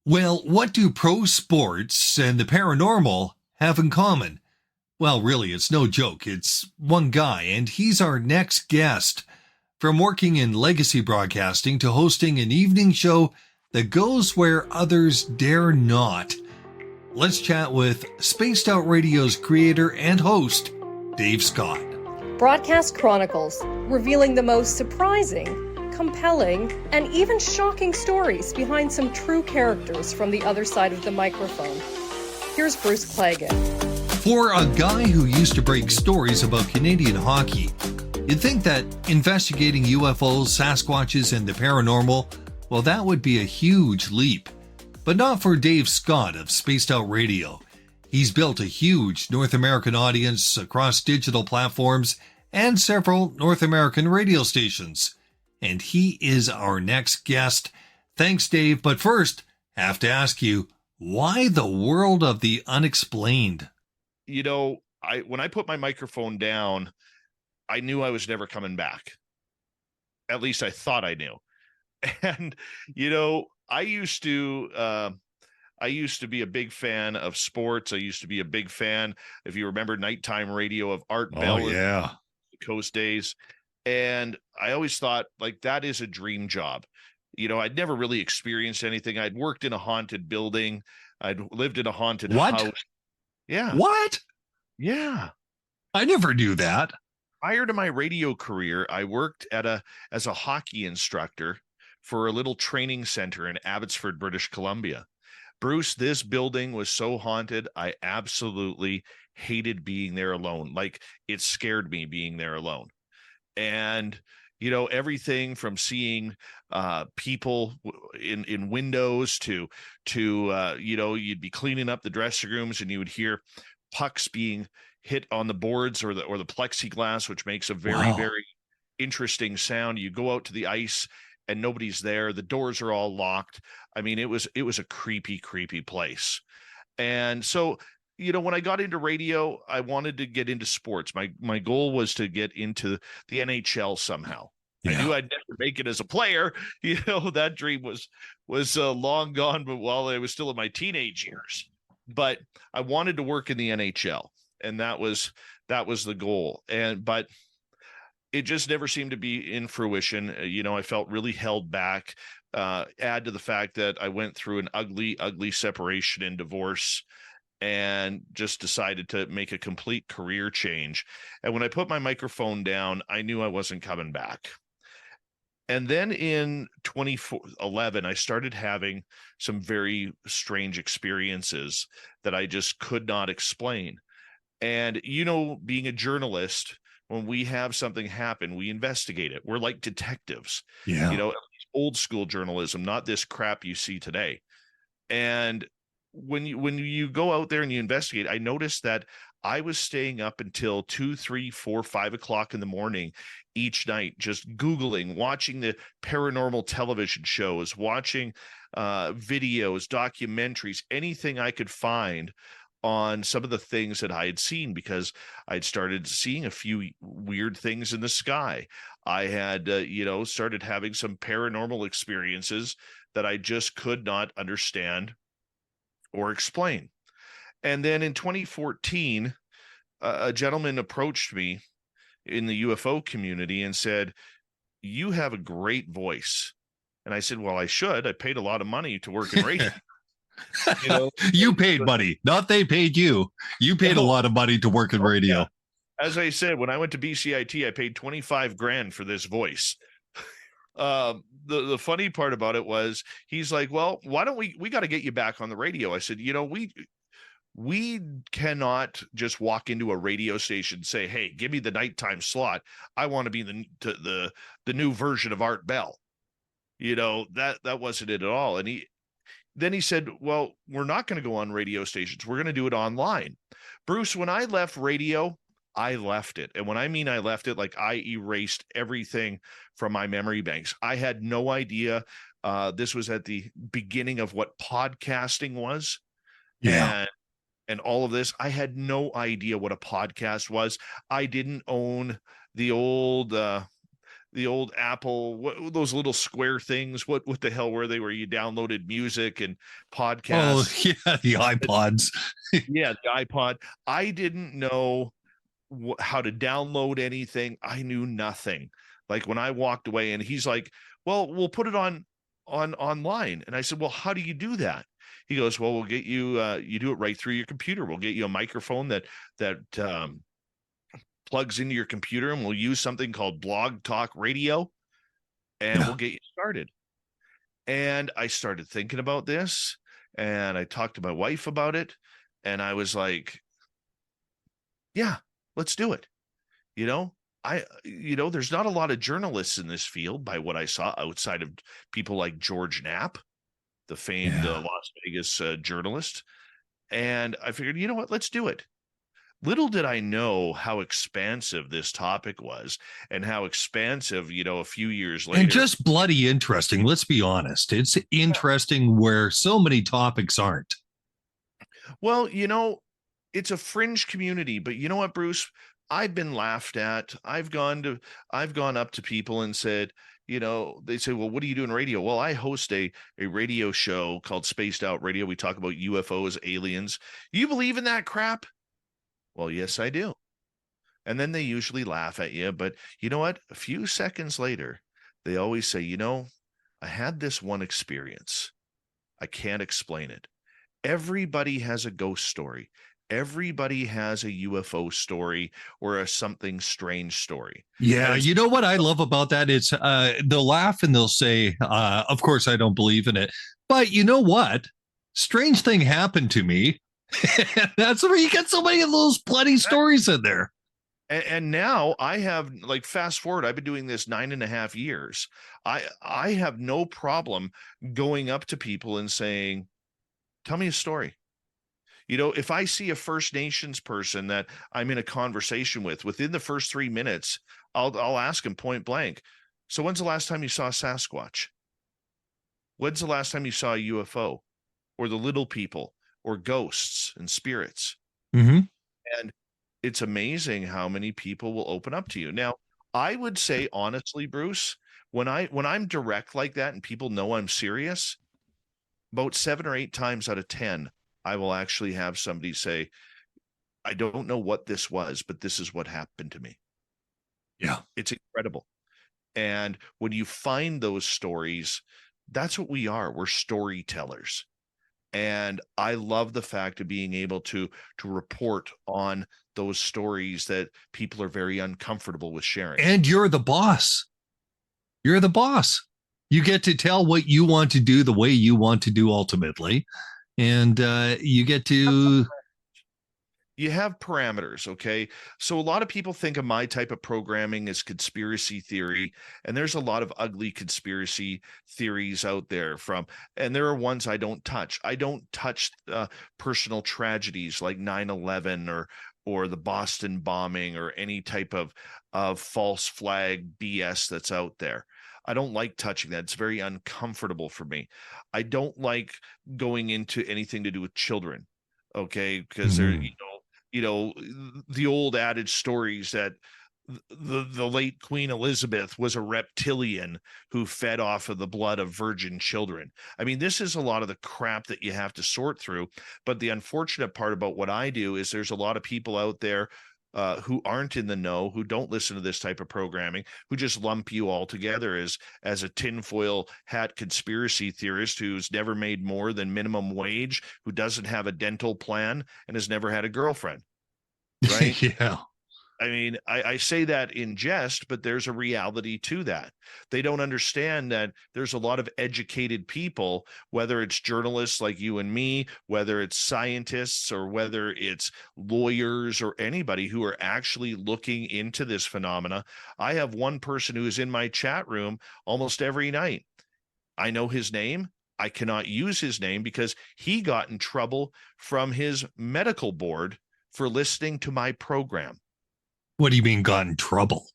Well, what do pro sports and the paranormal have in common? Well, really, it's no joke. It's one guy, and he's our next guest. From working in legacy broadcasting to hosting an evening show that goes where others dare not. Let's chat with Spaced Out Radio's creator and host, Dave Scott. Broadcast Chronicles, revealing the most surprising, compelling, and even shocking stories behind some true characters from the other side of the microphone. Here's Bruce Claggett. For a guy who used to break stories about Canadian hockey, you'd think that investigating UFOs, Sasquatches, and the paranormal, well, that would be a huge leap. But not for Dave Scott of Spaced Out Radio. He's built a huge North American audience across digital platforms and several North American radio stations. And he is our next guest. Thanks, Dave. But first, have to ask you, why the world of the unexplained? You know, when I put my microphone down, I knew I was never coming back. At least I thought I knew. And, I used to be a big fan of sports. I used to be a big fan, if you remember, nighttime radio of Art Bell. Oh, yeah. The Coast days. And I always thought, like, that is a dream job. I'd never really experienced anything. I'd worked in a haunted building. I'd lived in a haunted house. Yeah. What? Yeah. I never knew that. Prior to my radio career, I worked as a hockey instructor for a little training center in Abbotsford, British Columbia. Bruce, this building was so haunted, I absolutely hated being there alone. Like, it scared me being there alone. And, everything from seeing people in windows to you'd be cleaning up the dressing rooms and you would hear pucks being hit on the boards or the plexiglass, which makes a very interesting sound. You go out to the ice and nobody's there. The doors are all locked. I mean, it was a creepy place. And so, when I got into radio, I wanted to get into sports. My goal was to get into the NHL somehow. Yeah. I knew I'd never make it as a player. That dream was long gone, but while I was still in my teenage years. But I wanted to work in the NHL, and that was the goal. But it just never seemed to be in fruition. I felt really held back. Add to the fact that I went through an ugly separation and divorce, and just decided to make a complete career change. And when I put my microphone down, I knew I wasn't coming back. And then in 2011, I started having some very strange experiences that I just could not explain. And, being a journalist, when we have something happen, we investigate it. We're like detectives. Yeah. Old school journalism, not this crap you see today. And when you go out there and you investigate, I noticed that I was staying up until 2, 3, 4, 5 o'clock in the morning each night, just Googling, watching the paranormal television shows, watching videos, documentaries, anything I could find on some of the things that I had seen, because I'd started seeing a few weird things in the sky. I had, started having some paranormal experiences that I just could not understand or explain. And then in 2014, a gentleman approached me in the UFO community and said, "You have a great voice." And I said, "Well, I should. I paid a lot of money to work in radio." You paid money, not they paid you. You paid a lot of money to work in radio. Yeah. As I said, when I went to BCIT, I paid $25,000 for this voice. The funny part about it was, he's like, "Well, why don't we got to get you back on the radio." I said, we cannot just walk into a radio station and say, "Hey, give me the nighttime slot. I want to be the new version of Art Bell." That wasn't it at all. And he said, "Well, we're not going to go on radio stations. We're going to do it online." Bruce, when I left radio, I left it. And when I mean I left it, like, I erased everything from my memory banks. I had no idea. This was at the beginning of what podcasting was. Yeah. And all of this, I had no idea what a podcast was. I didn't own the old the old Apple, those little square things. What the hell were they? Where you downloaded music and Oh, podcasts? yeah, the iPods. Yeah, the iPod. I didn't know how to download anything. I knew nothing. Like when I walked away, and he's like, "Well, we'll put it on online." And I said, "Well, how do you do that?" He goes, "Well, we'll get you. You do it right through your computer. We'll get you a microphone that plugs into your computer, and we'll use something called Blog Talk Radio, and Yeah. we'll get you started." And I started thinking about this, and I talked to my wife about it, and I was like, "Yeah, let's do it." You know, there's not a lot of journalists in this field by what I saw outside of people like George Knapp, the famed Yeah. Las Vegas journalist. And I figured, you know what, let's do it. Little did I know how expansive this topic was, and how expansive, a few years And later. just bloody interesting. Let's be honest. It's interesting where so many topics aren't. Well, it's a fringe community, but you know what, Bruce? I've been laughed at. I've gone up to people and said, they say, "Well, what do you do in radio?" Well, I host a radio show called Spaced Out Radio. We talk about UFOs, aliens. You believe in that crap? Well, yes, I do. And then they usually laugh at you, but you know what? A few seconds later, they always say, "I had this one experience. I can't explain it." Everybody has a ghost story. Everybody has a UFO story or a something strange story. Yeah, And you know what I love about that? It's they'll laugh and they'll say, of course I don't believe in it. But you know what? Strange thing happened to me. That's where you get so many of those bloody stories in there. and now I have, like, fast forward, I've been doing this 9.5 years. I have no problem going up to people and saying, "Tell me a story." If I see a First Nations person that I'm in a conversation with, within the first 3 minutes, I'll ask him point blank, "So when's the last time you saw a Sasquatch? When's the last time you saw a UFO, or the little people, or ghosts and spirits?" Mm-hmm. And it's amazing how many people will open up to you. Now, I would say honestly, Bruce, when I'm direct like that and people know I'm serious, about 7 or 8 times out of 10, I will actually have somebody say, "I don't know what this was, but this is what happened to me." Yeah. It's incredible. And when you find those stories, that's what we are. We're storytellers. And I love the fact of being able to report on those stories that people are very uncomfortable with sharing. And you're the boss. You're the boss. You get to tell what you want to do the way you want to do ultimately. And you get to. You have parameters, okay? So a lot of people think of my type of programming as conspiracy theory, and there's a lot of ugly conspiracy theories out there and there are ones I don't touch. I don't touch personal tragedies like 9/11 or the Boston bombing or any type of false flag BS that's out there. I don't like touching that. It's very uncomfortable for me. I don't like going into anything to do with children, okay? Because they're, the old adage stories that the late Queen Elizabeth was a reptilian who fed off of the blood of virgin children. I mean, this is a lot of the crap that you have to sort through. But the unfortunate part about what I do is there's a lot of people out there who aren't in the know, who don't listen to this type of programming, who just lump you all together as a tinfoil hat conspiracy theorist who's never made more than minimum wage, who doesn't have a dental plan, and has never had a girlfriend. Right? Yeah. I mean, I say that in jest, but there's a reality to that. They don't understand that there's a lot of educated people, whether it's journalists like you and me, whether it's scientists, or whether it's lawyers or anybody who are actually looking into this phenomena. I have one person who is in my chat room almost every night. I know his name. I cannot use his name because he got in trouble from his medical board for listening to my program. What do you mean got in trouble?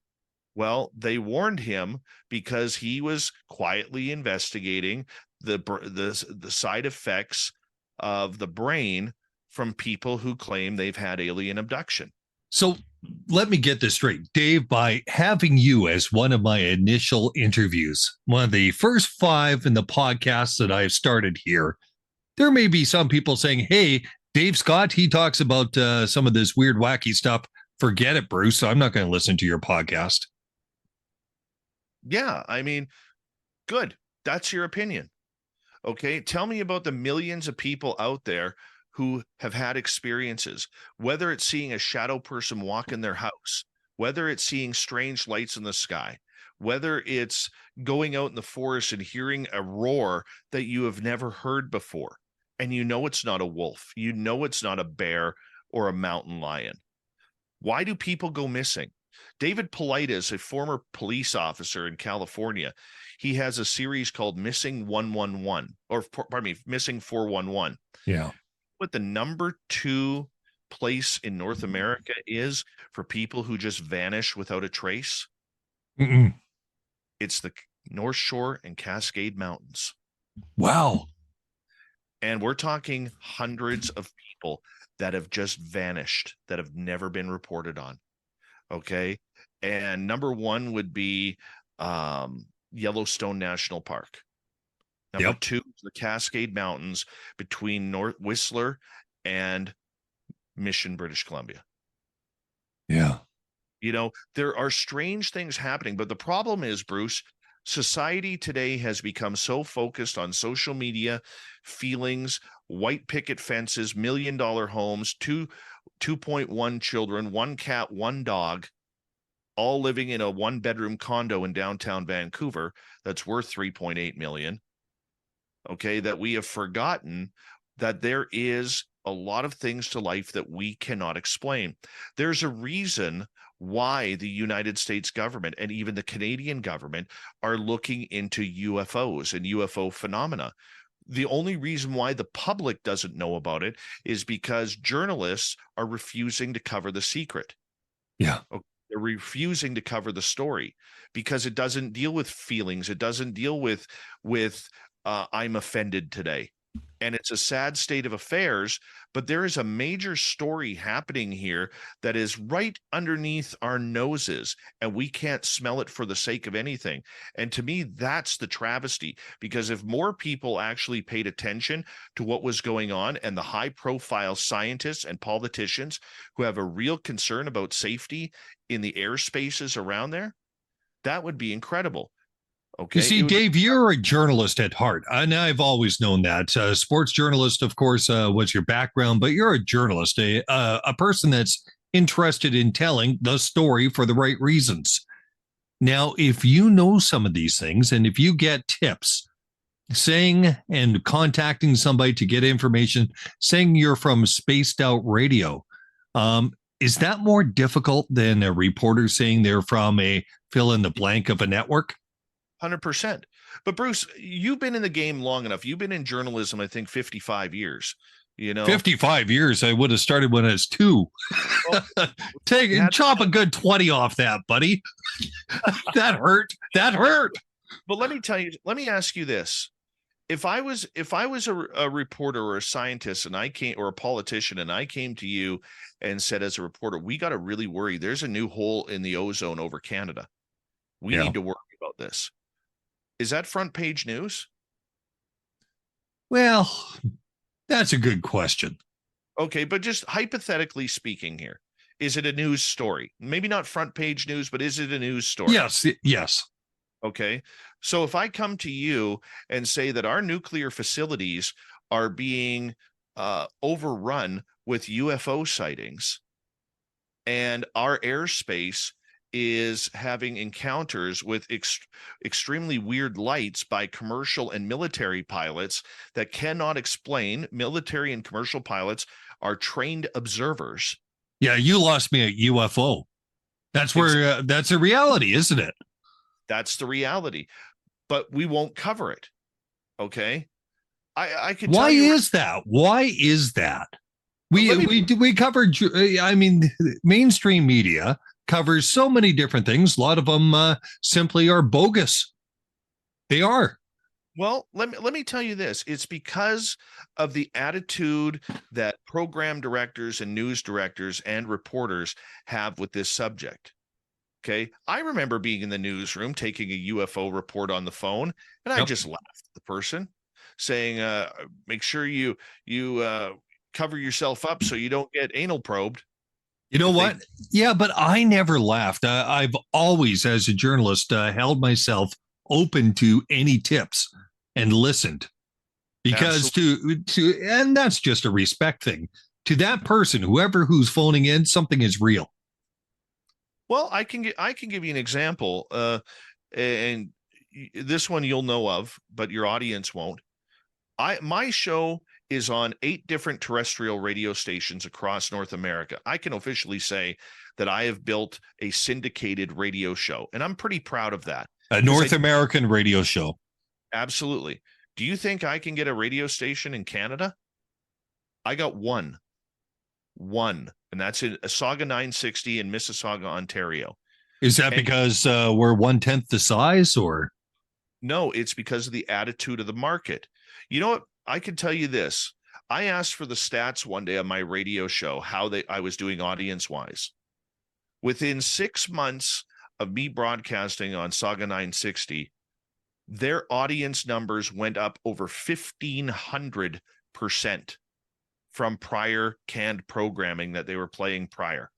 Well, they warned him because he was quietly investigating the side effects of the brain from people who claim they've had alien abduction. So let me get this straight. Dave, by having you as one of my initial interviews, one of the first 5 in the podcast that I've started here, there may be some people saying, hey, Dave Scott, he talks about some of this weird, wacky stuff. Forget it, Bruce. I'm not going to listen to your podcast. Yeah, I mean, good. That's your opinion. Okay. Tell me about the millions of people out there who have had experiences, whether it's seeing a shadow person walk in their house, whether it's seeing strange lights in the sky, whether it's going out in the forest and hearing a roar that you have never heard before. And you know it's not a wolf. You know it's not a bear or a mountain lion. Why do people go missing? David Paulides, a former police officer in California, he has a series called Missing 111, or pardon me, Missing 411. Yeah. What the number 2 place in North America is for people who just vanish without a trace? Mm-mm. It's the North Shore and Cascade Mountains. Wow. And we're talking hundreds of people that have just vanished, that have never been reported on. Okay. And number 1 would be Yellowstone National Park. Number 2 is the Cascade Mountains between North Whistler and Mission, British Columbia. Yeah. You know, there are strange things happening, but the problem is, Bruce, society today has become so focused on social media, feelings, white picket fences, $1 million homes, 2.1 children, 1 cat, 1 dog, all living in a 1-bedroom condo in downtown Vancouver that's worth $3.8 million. Okay, that we have forgotten that there is a lot of things to life that we cannot explain. There's a reason why the United States government and even the Canadian government are looking into UFOs and UFO phenomena. The only reason why the public doesn't know about it is because journalists are refusing to cover the secret. Yeah. They're refusing to cover the story because it doesn't deal with feelings. It doesn't deal with I'm offended today. And it's a sad state of affairs, but there is a major story happening here that is right underneath our noses, and we can't smell it for the sake of anything. And to me, that's the travesty, because if more people actually paid attention to what was going on and the high-profile scientists and politicians who have a real concern about safety in the airspaces around there, that would be incredible. Okay. You see, Dave, you're a journalist at heart, and I've always known that. Sports journalist, of course, was your background, but you're a journalist, a person that's interested in telling the story for the right reasons. Now, if you know some of these things, and if you get tips saying and contacting somebody to get information, saying you're from Spaced Out Radio, is that more difficult than a reporter saying they're from a fill in the blank of a network? 100%. But Bruce, you've been in the game long enough. You've been in journalism, I think, 55 years. 55 years. I would have started when I was 2. Well, chop a good 20 off that, buddy. That hurt. But let me ask you this. If I was a reporter or a scientist and or a politician, and I came to you and said, as a reporter, we got to really worry. There's a new hole in the ozone over Canada. We need to worry about this. Is that front page news? Well, that's a good question. Okay, but just hypothetically speaking here, is it a news story? Maybe not front page news, but is it a news story? Yes. Okay, so if I come to you and say that our nuclear facilities are being overrun with UFO sightings and our airspace is having encounters with extremely weird lights by commercial and military pilots that cannot explain. Military and commercial pilots are trained observers. Yeah, you lost me at UFO. That's where that's a reality, isn't it? That's the reality, but we won't cover it. Okay, I could. Why is that? Why is that? We covered. I mean, mainstream media covers so many different things. A lot of them simply are bogus. They are. Well, let me tell you this. It's because of the attitude that program directors and news directors and reporters have with this subject. Okay. I remember being in the newsroom taking a UFO report on the phone, and I Yep. just laughed at the person saying, make sure you cover yourself up so you don't get anal probed. You know If they what? Yeah, but I never laughed. I've always, as a journalist, held myself open to any tips and listened because absolutely. and that's just a respect thing to that person, who's phoning in, something is real. Well, I can give you an example, and this one you'll know of, but your audience won't. My show is on 8 different terrestrial radio stations across North America. I can officially say that I have built a syndicated radio show, and I'm pretty proud of that A because North American radio show. absolutely. Do you think I can get a radio station in Canada? I got one, and that's in Saga 960 in Mississauga, Ontario. Is that And because we're 1/10 the size, or? no, it's because of the attitude of the market. You know what? I can tell you this. I asked for the stats one day on my radio show, how I was doing audience wise. Within 6 months of me broadcasting on Saga 960, their audience numbers went up over 1,500% from prior canned programming that they were playing prior.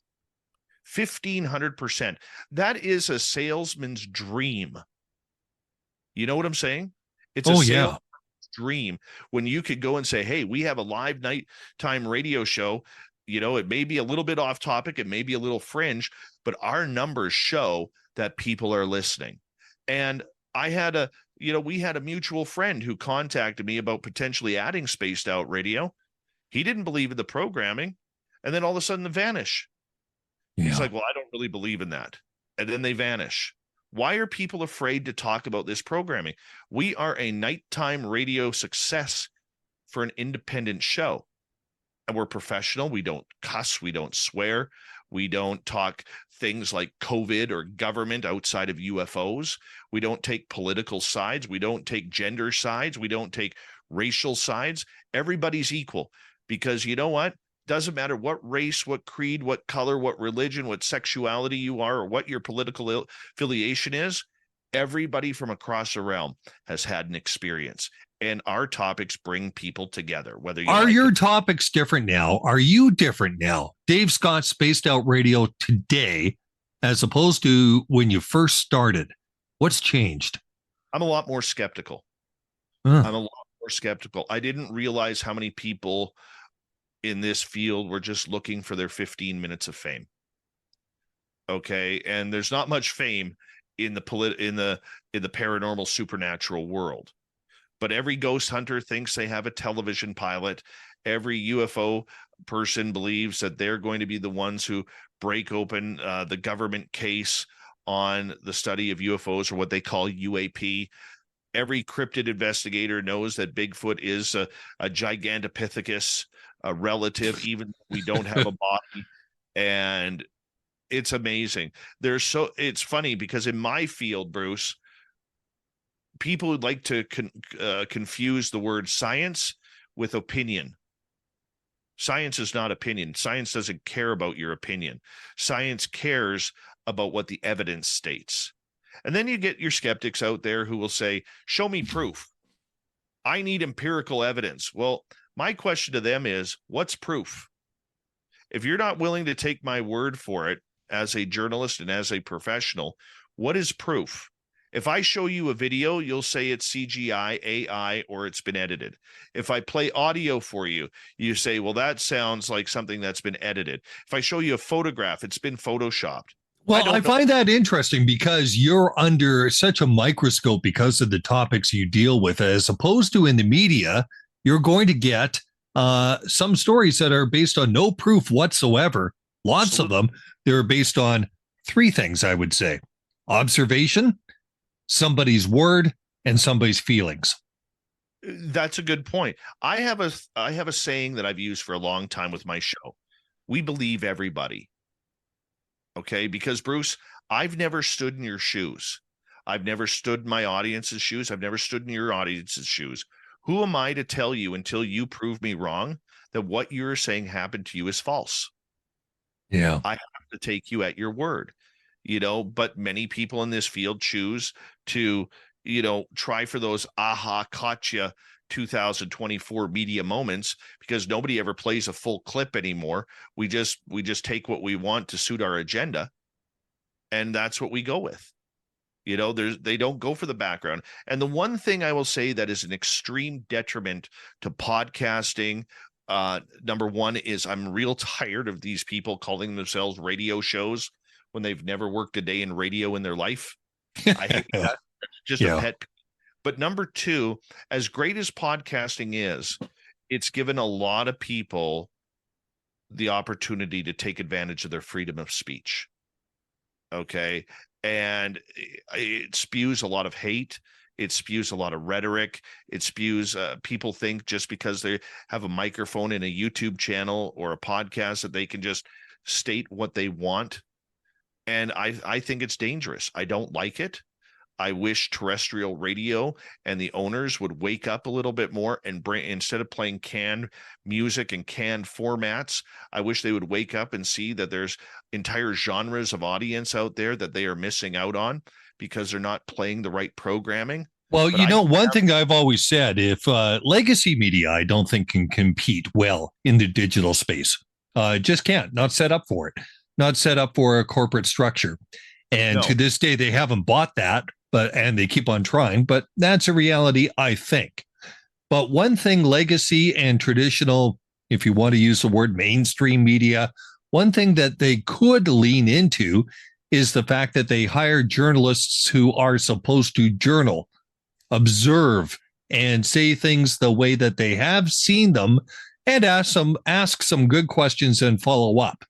1,500%. That is a salesman's dream. You know what I'm saying? It's a sales dream when you could go and say, hey, we have a live nighttime radio show. You know, it may be a little bit off topic, it may be a little fringe, but our numbers show that people are listening. And we had a mutual friend who contacted me about potentially adding Spaced Out Radio. He didn't believe in the programming, and then all of a sudden they vanish. Yeah. He's like, well, I don't really believe in that. And then they vanish. Why are people afraid to talk about this programming? We are a nighttime radio success for an independent show. And we're professional. We don't cuss. We don't swear. We don't talk things like COVID or government outside of UFOs. We don't take political sides. We don't take gender sides. We don't take racial sides. Everybody's equal because you know what? Doesn't matter what race, what creed, what color, what religion, what sexuality you are, or what your political affiliation is. Everybody from across the realm has had an experience, and our topics bring people together. Whether you are your topics different now? Are you different now? Dave Scott, Spaced Out Radio today, as opposed to when you first started. What's changed? I'm a lot more skeptical. Huh. I'm a lot more skeptical. I didn't realize how many people in this field were just looking for their 15 minutes of fame. Okay, and there's not much fame in the paranormal supernatural world. But every ghost hunter thinks they have a television pilot. Every UFO person believes that they're going to be the ones who break open the government case on the study of UFOs, or what they call UAP. Every cryptid investigator knows that Bigfoot is a Gigantopithecus, a relative, even if we don't have a body. And it's amazing. It's funny because in my field, Bruce, people would like to confuse the word science with opinion. Science is not opinion. Science doesn't care about your opinion. Science cares about what the evidence states. And then you get your skeptics out there who will say, show me proof. I need empirical evidence. Well, my question to them is, what's proof? If you're not willing to take my word for it as a journalist and as a professional, what is proof? If I show you a video, you'll say it's CGI, AI, or it's been edited. If I play audio for you, you say, well, that sounds like something that's been edited. If I show you a photograph, it's been photoshopped. Well, I find that interesting because you're under such a microscope because of the topics you deal with, as opposed to in the media, you're going to get some stories that are based on no proof whatsoever. Lots of them. They're based on 3 things, I would say: observation, somebody's word, and somebody's feelings. That's a good point. I have a saying that I've used for a long time with my show. We believe everybody. Okay, because Bruce, I've never stood in your shoes. I've never stood in my audience's shoes. I've never stood in your audience's shoes. Who am I to tell you until you prove me wrong that what you're saying happened to you is false? Yeah. I have to take you at your word, but many people in this field choose to, try for those aha gotcha 2024 media moments, because nobody ever plays a full clip anymore. We just take what we want to suit our agenda, and that's what we go with. They don't go for the background. And the one thing I will say that is an extreme detriment to podcasting, number one, is I'm real tired of these people calling themselves radio shows when they've never worked a day in radio in their life. I hate that. That's just a pet peeve. But number two, as great as podcasting is, it's given a lot of people the opportunity to take advantage of their freedom of speech. Okay. And it spews a lot of hate. It spews a lot of rhetoric. It spews people think just because they have a microphone in a YouTube channel or a podcast that they can just state what they want. And I think it's dangerous. I don't like it. I wish terrestrial radio and the owners would wake up a little bit more and bring, instead of playing canned music and canned formats, I wish they would wake up and see that there's entire genres of audience out there that they are missing out on because they're not playing the right programming. Well, one thing I've always said, if legacy media, I don't think can compete well in the digital space. Just can't, not set up for it, not set up for a corporate structure. And to this day, they haven't bought that. And they keep on trying, but that's a reality, I think. But one thing, legacy and traditional, if you want to use the word mainstream media, one thing that they could lean into is the fact that they hire journalists who are supposed to journal, observe, and say things the way that they have seen them, and ask some good questions and follow up.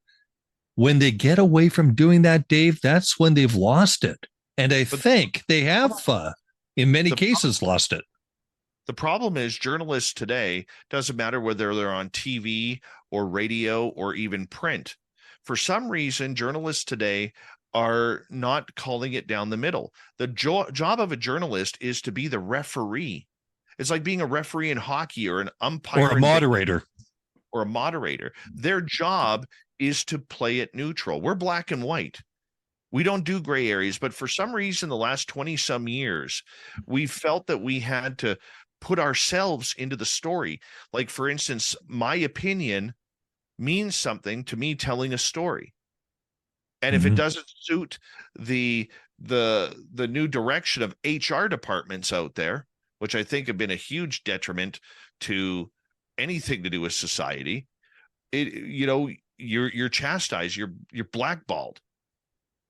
When they get away from doing that, Dave, that's when they've lost it. And I think they have, in many cases, lost it. The problem is journalists today, doesn't matter whether they're on TV or radio or even print. For some reason, journalists today are not calling it down the middle. The job of a journalist is to be the referee. It's like being a referee in hockey or an umpire. Or a moderator. Or a moderator. Their job is to play it neutral. We're black and white. We don't do gray areas, but for some reason, the last 20 some years, we felt that we had to put ourselves into the story. Like, for instance, my opinion means something to me telling a story. And if it doesn't suit the new direction of HR departments out there, which I think have been a huge detriment to anything to do with society, you're chastised, you're blackballed.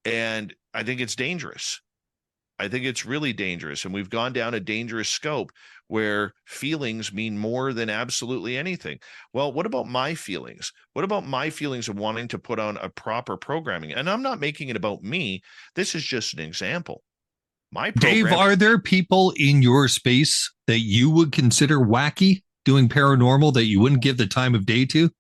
And I think it's dangerous. I think it's really dangerous. And we've gone down a dangerous scope where feelings mean more than absolutely anything. Well, what about my feelings? What about my feelings of wanting to put on a proper programming? And I'm not making it about me. This is just an example. Dave, are there people in your space that you would consider wacky doing paranormal that you wouldn't give the time of day to?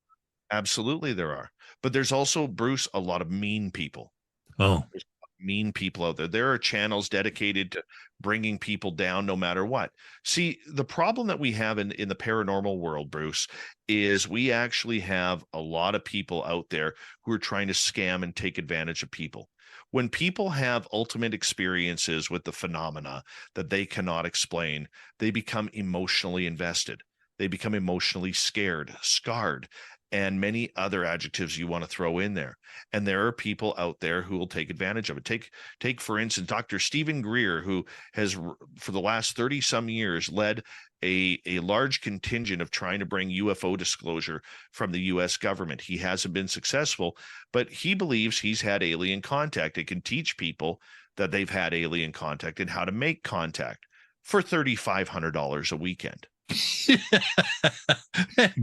Absolutely there are. But there's also, Bruce, a lot of mean people. Oh, there's mean people out there. There are channels dedicated to bringing people down no matter what. See, the problem that we have in the paranormal world, Bruce, is we actually have a lot of people out there who are trying to scam and take advantage of people. When people have ultimate experiences with the phenomena that they cannot explain, they become emotionally invested. They become emotionally scared, scarred, and many other adjectives you want to throw in there. And there are people out there who will take advantage of it. Take for instance, Dr. Stephen Greer, who has, for the last 30 some years, led a large contingent of trying to bring UFO disclosure from the US government. He hasn't been successful, but he believes he's had alien contact. It can teach people that they've had alien contact and how to make contact for $3,500 a weekend.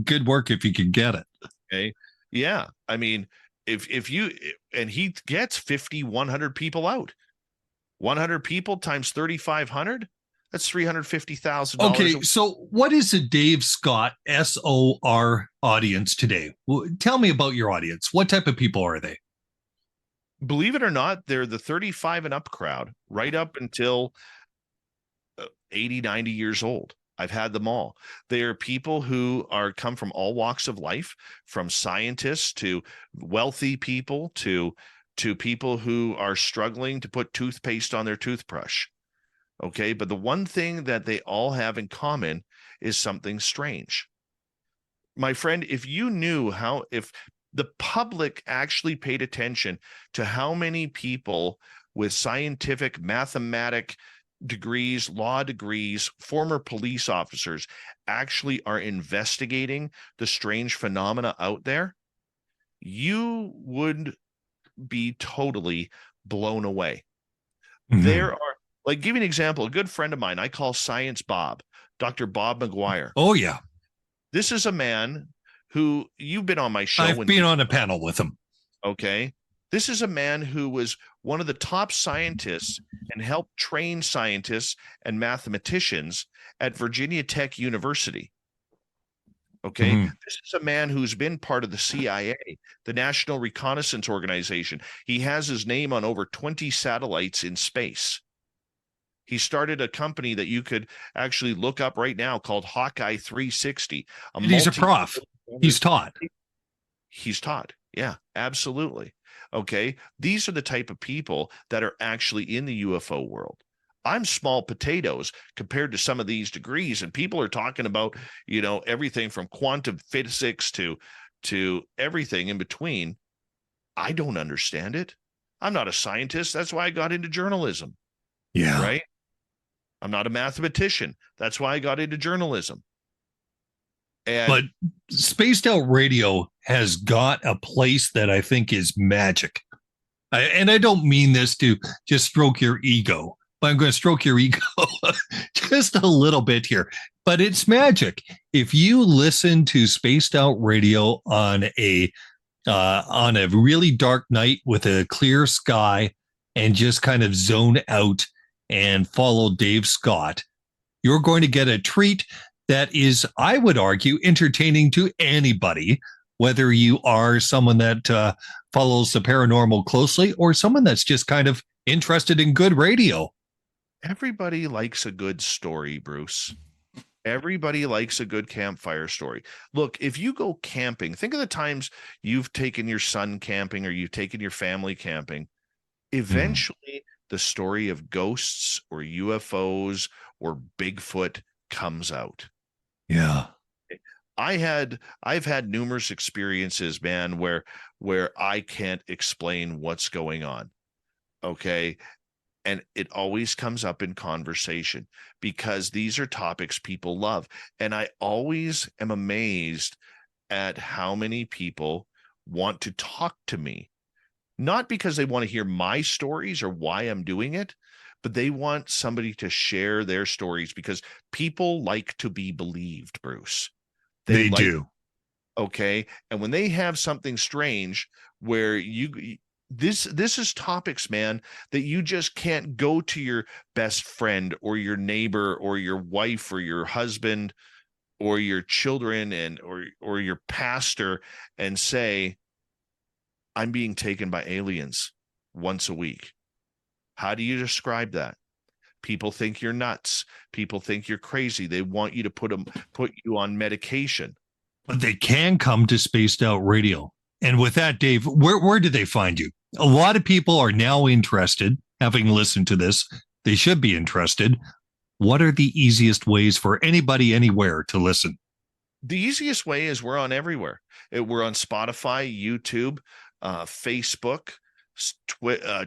Good work if you can get it. Okay. Yeah. I mean, if you, and he gets 100 people out, 100 people times 3,500, that's $350,000. Okay. So what is a Dave Scott SOR audience today? Well, tell me about your audience. What type of people are they? Believe it or not, they're the 35 and up crowd, right up until 80, 90 years old. I've had them all. They are people who are come from all walks of life, from scientists to wealthy people to people who are struggling to put toothpaste on their toothbrush. Okay, but the one thing that they all have in common is something strange. My friend, if you knew how, if the public actually paid attention to how many people with scientific, mathematic degrees, law degrees, former police officers actually are investigating the strange phenomena out there, you would be totally blown away. Mhm. There are, like, give you an example, a good friend of mine, I call Science Bob, Dr. Bob McGuire. Oh, yeah. This is a man who you've been on my show. I've been on a panel with him. Okay. This is a man who was one of the top scientists and helped train scientists and mathematicians at Virginia Tech University. Okay. Mhm. This is a man who's been part of the CIA, the National Reconnaissance Organization. He has his name on over 20 satellites in space. He started a company that you could actually look up right now called Hawkeye 360. And he's a prof. He's taught. He's taught. Yeah, absolutely. Okay. These are the type of people that are actually in the UFO world. I'm small potatoes compared to some of these degrees, and people are talking about, you know, everything from quantum physics to everything in between. I don't understand it. I'm not a scientist. That's why I got into journalism. Yeah. Right. I'm not a mathematician. That's why I got into journalism. And but Spaced Out Radio has got a place that I think is magic. And I don't mean this to just stroke your ego, but I'm going to stroke your ego just a little bit here. But it's magic. If you listen to Spaced Out Radio on a really dark night with a clear sky and just kind of zone out and follow Dave Scott, you're going to get a treat that is, I would argue, entertaining to anybody, whether you are someone that follows the paranormal closely or someone that's just kind of interested in good radio. everybody likes a good story, Bruce. Everybody likes a good campfire story. Look, if you go camping, think of the times you've taken your son camping or you've taken your family camping. Eventually, the story of ghosts or UFOs or Bigfoot comes out. Yeah. I've had numerous experiences, man, where I can't explain what's going on. Okay. And it always comes up in conversation because these are topics people love. And I always am amazed at how many people want to talk to me, not because they want to hear my stories or why I'm doing it, but they want somebody to share their stories because people like to be believed, Bruce. They like, do. Okay. And when they have something strange where this is topics, man, that you just can't go to your best friend or your neighbor or your wife or your husband or your children and or your pastor and say, I'm being taken by aliens once a week. How do you describe that? People think you're nuts. People think you're crazy. They want you to put you on medication. But they can come to Spaced Out Radio. And with that, Dave, where do they find you? A lot of people are now interested, having listened to this. They should be interested. What are the easiest ways for anybody anywhere to listen? The easiest way is we're on everywhere. We're on Spotify, YouTube, Facebook,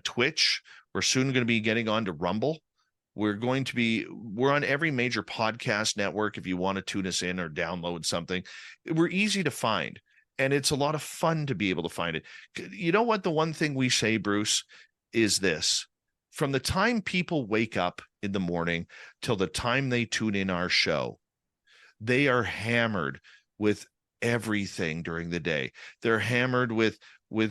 Twitch. We're soon going to be getting on to Rumble. We're on every major podcast network. If you want to tune us in or download something, we're easy to find. And it's a lot of fun to be able to find it. You know what? The one thing we say, Bruce, is this. From the time people wake up in the morning till the time they tune in our show, they are hammered with everything during the day. They're hammered with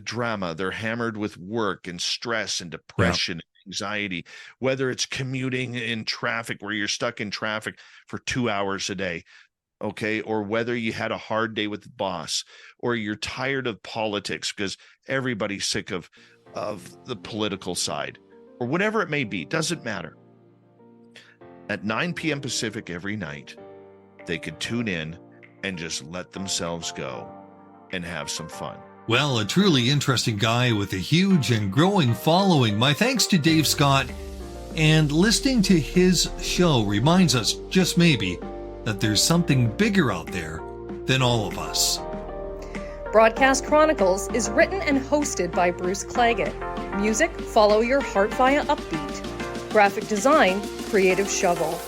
drama. They're hammered with work and stress and depression, and anxiety, whether it's commuting in traffic where you're stuck in traffic for 2 hours a day. Okay. Or whether you had a hard day with the boss or you're tired of politics because everybody's sick of of the political side, or whatever it may be, doesn't matter. At 9 p.m. Pacific every night, they could tune in and just let themselves go and have some fun. Well, a truly interesting guy with a huge and growing following. My thanks to Dave Scott. And listening to his show reminds us, just maybe, that there's something bigger out there than all of us. Broadcast Chronicles is written and hosted by Bruce Claggett. Music, Follow Your Heart via Upbeat. Graphic design, Creative Shovel.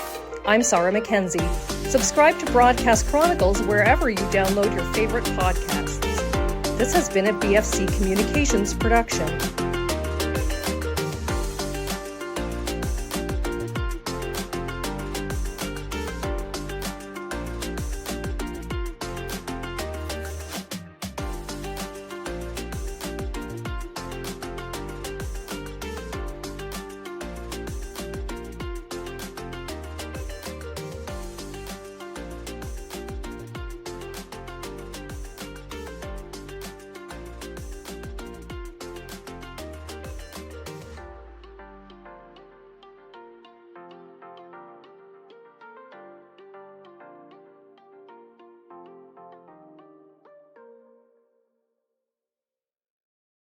I'm Sarah Mackenzie. Subscribe to Broadcast Chronicles wherever you download your favorite podcasts. This has been a BFC Communications production.